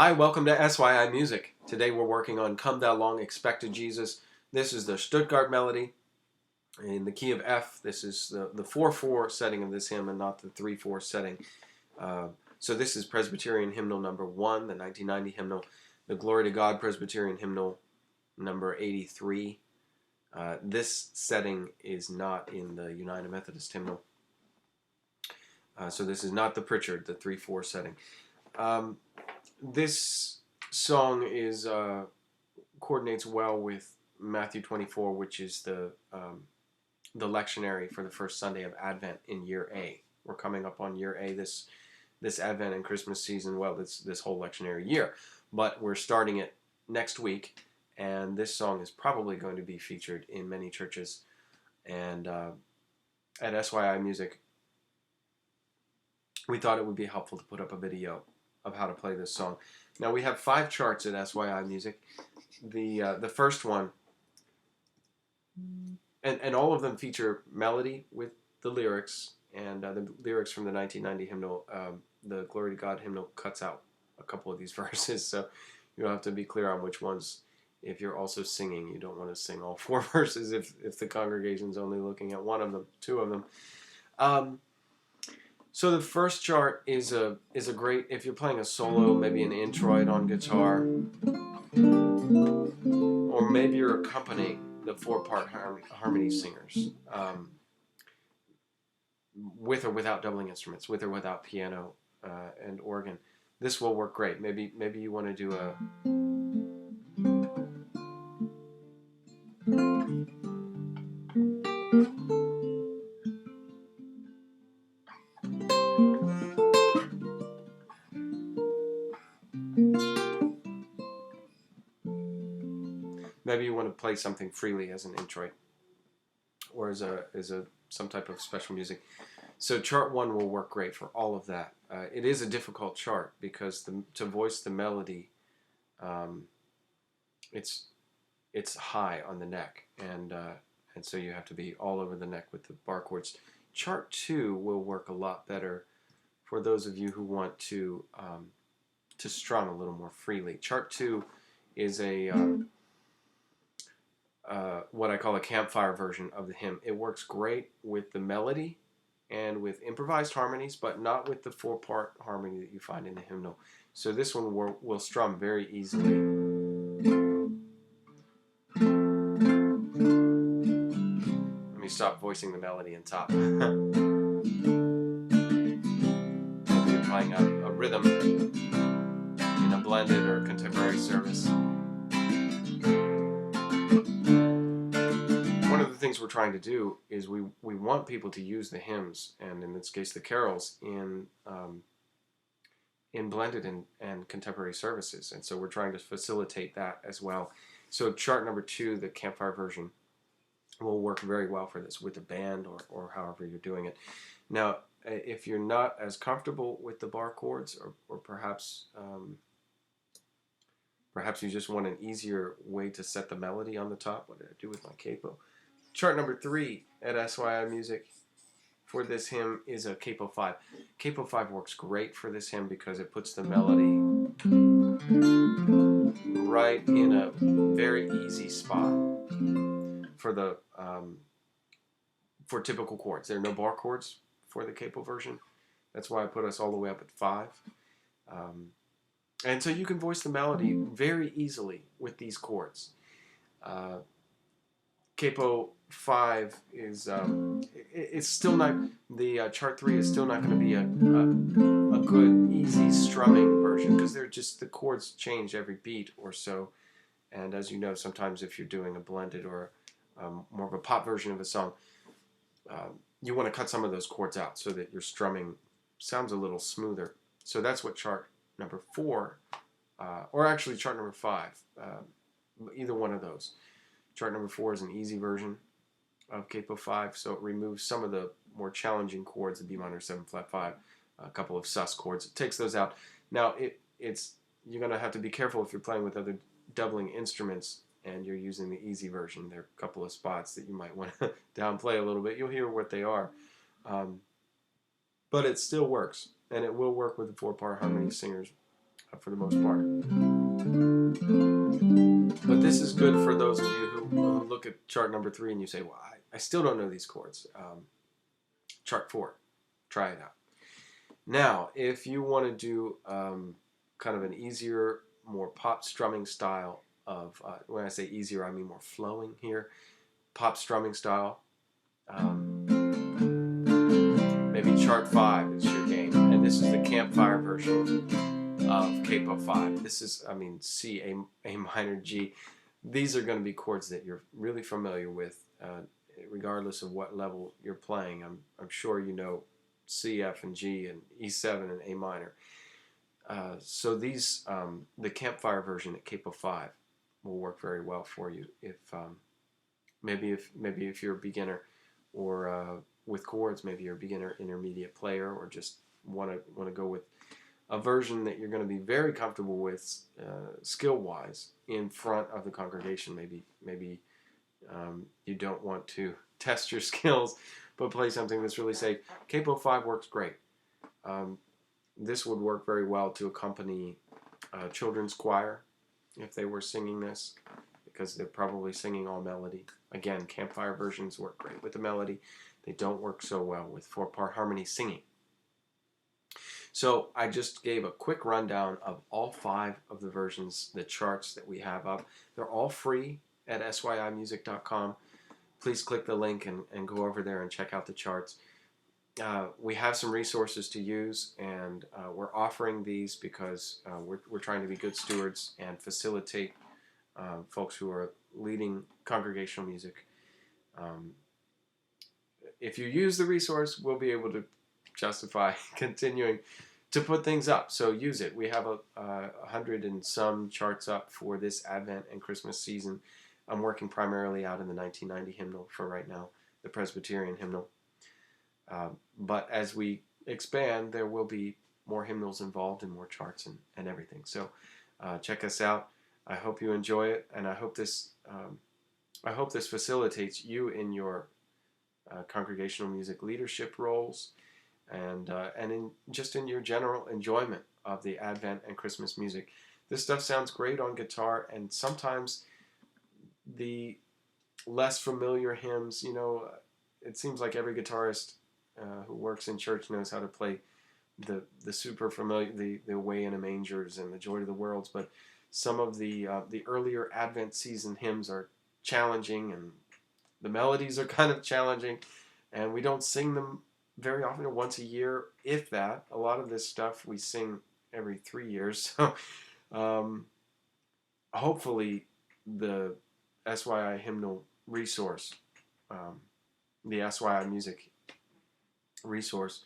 Hi, welcome to SYI Music. Today we're working on Come Thou Long Expected Jesus. This is the Stuttgart melody in the key of F. This is the 4/4 setting of this hymn and not the 3/4 setting. So this is Presbyterian Hymnal number 1, the 1990 hymnal. The Glory to God Presbyterian Hymnal number 83. This setting is not in the United Methodist hymnal. So this is not the Pritchard, the 3/4 setting. This song is coordinates well with Matthew 24, which is the lectionary for the first Sunday of Advent in year A. We're coming up on year A this Advent and Christmas season. Well, this whole lectionary year, but we're starting it next week, and this song is probably going to be featured in many churches. And at SYI Music, we thought it would be helpful to put up a video of how to play this song. Now we have 5 charts at SYI Music. The first one, and all of them feature melody with the lyrics, and the lyrics from the 1990 hymnal, the Glory to God hymnal, cuts out a couple of these verses, so you'll have to be clear on which ones. If you're also singing, you don't want to sing all 4 verses if the congregation's only looking at one of them, 2 of them. So the first chart is a great, if you're playing a solo, maybe an introit on guitar, or maybe you're accompanying the 4-part harmony singers, with or without doubling instruments, with or without piano and organ. This will work great. Maybe you want to do a play something freely as an introit or as some type of special music. So chart 1 will work great for all of that. It is a difficult chart because to voice the melody, it's high on the neck, and so you have to be all over the neck with the bar chords. Chart 2 will work a lot better for those of you who want to strum a little more freely. Chart 2 is a what I call a campfire version of the hymn. It works great with the melody and with improvised harmonies, but not with the 4-part harmony that you find in the hymnal. So this one will strum very easily. Let me stop voicing the melody in top. You're playing a rhythm in a blended or contemporary service. One of the things we're trying to do is we want people to use the hymns, and in this case the carols, in blended and contemporary services, and so we're trying to facilitate that as well. So chart number 2, the campfire version, will work very well for this with the band or however you're doing it. Now, if you're not as comfortable with the bar chords, or perhaps you just want an easier way to set the melody on the top, what did I do with my capo? Chart number 3 at SYI Music for this hymn is a Capo 5. Capo 5 works great for this hymn because it puts the melody right in a very easy spot for for typical chords. There are no bar chords for the Capo version. That's why I put us all the way up at 5. And so you can voice the melody very easily with these chords. Capo 5 is it's still not, the chart 3 is still not going to be a good easy strumming version because they're just, the chords change every beat or so, and as you know, sometimes if you're doing a blended or more of a pop version of a song, you want to cut some of those chords out so that your strumming sounds a little smoother. So that's what chart number 4, or actually chart number 5, either one of those. Chart number 4 is an easy version of Capo 5, so it removes some of the more challenging chords, the B minor 7 flat 5, a couple of sus chords. It takes those out. Now, you're going to have to be careful if you're playing with other doubling instruments and you're using the easy version. There are a couple of spots that you might want to downplay a little bit. You'll hear what they are. But it still works, and it will work with the 4-part harmony singers for the most part. But this is good for those of you who look at chart number 3 and you say, well, I still don't know these chords. Chart 4, try it out. Now, if you want to do kind of an easier, more pop strumming style of, when I say easier, I mean more flowing here, pop strumming style, maybe chart 5 is your game. And this is the Campfire version of Capo 5. This is, I mean, C, A minor, G. These are going to be chords that you're really familiar with, regardless of what level you're playing. I'm sure you know C, F, and G, and E7 and A minor. So these, the Campfire version at Capo 5 will work very well for you if maybe if you're a beginner, or with chords, maybe you're a beginner, intermediate player, or just want to go with a version that you're going to be very comfortable with skill-wise in front of the congregation. Maybe you don't want to test your skills, but play something that's really safe. Capo 5 works great. This would work very well to accompany a children's choir if they were singing this, because they're probably singing all melody. Again, Campfire versions work great with the melody. They don't work so well with 4-part harmony singing. So I just gave a quick rundown of all 5 of the versions, the charts that we have up. They're all free at syimusic.com. Please click the link and go over there and check out the charts. We have some resources to use, and we're offering these because we're trying to be good stewards and facilitate folks who are leading congregational music. If you use the resource, we'll be able to justify continuing to put things up. So use it. We have 100 and some charts up for this Advent and Christmas season. I'm working primarily out in the 1990 hymnal for right now, the Presbyterian hymnal. But as we expand, there will be more hymnals involved and more charts and everything. So check us out. I hope you enjoy it, and I hope this facilitates you in your congregational music leadership roles, and in your general enjoyment of the Advent and Christmas music. This stuff sounds great on guitar, and sometimes the less familiar hymns, it seems like every guitarist who works in church knows how to play the super familiar, the Away in a Mangers and the Joy to the Worlds, but some of the earlier Advent season hymns are challenging, and the melodies are kind of challenging, and we don't sing them very often, once a year, if that. A lot of this stuff we sing every 3 years. So hopefully the SYI hymnal resource, the SYI music resource,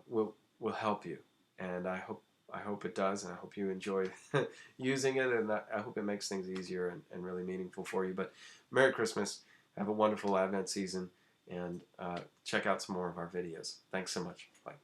will help you, and I hope it does, and I hope you enjoy using it, and I hope it makes things easier and really meaningful for you. But Merry Christmas, have a wonderful Advent season, and check out some more of our videos. Thanks so much. Bye.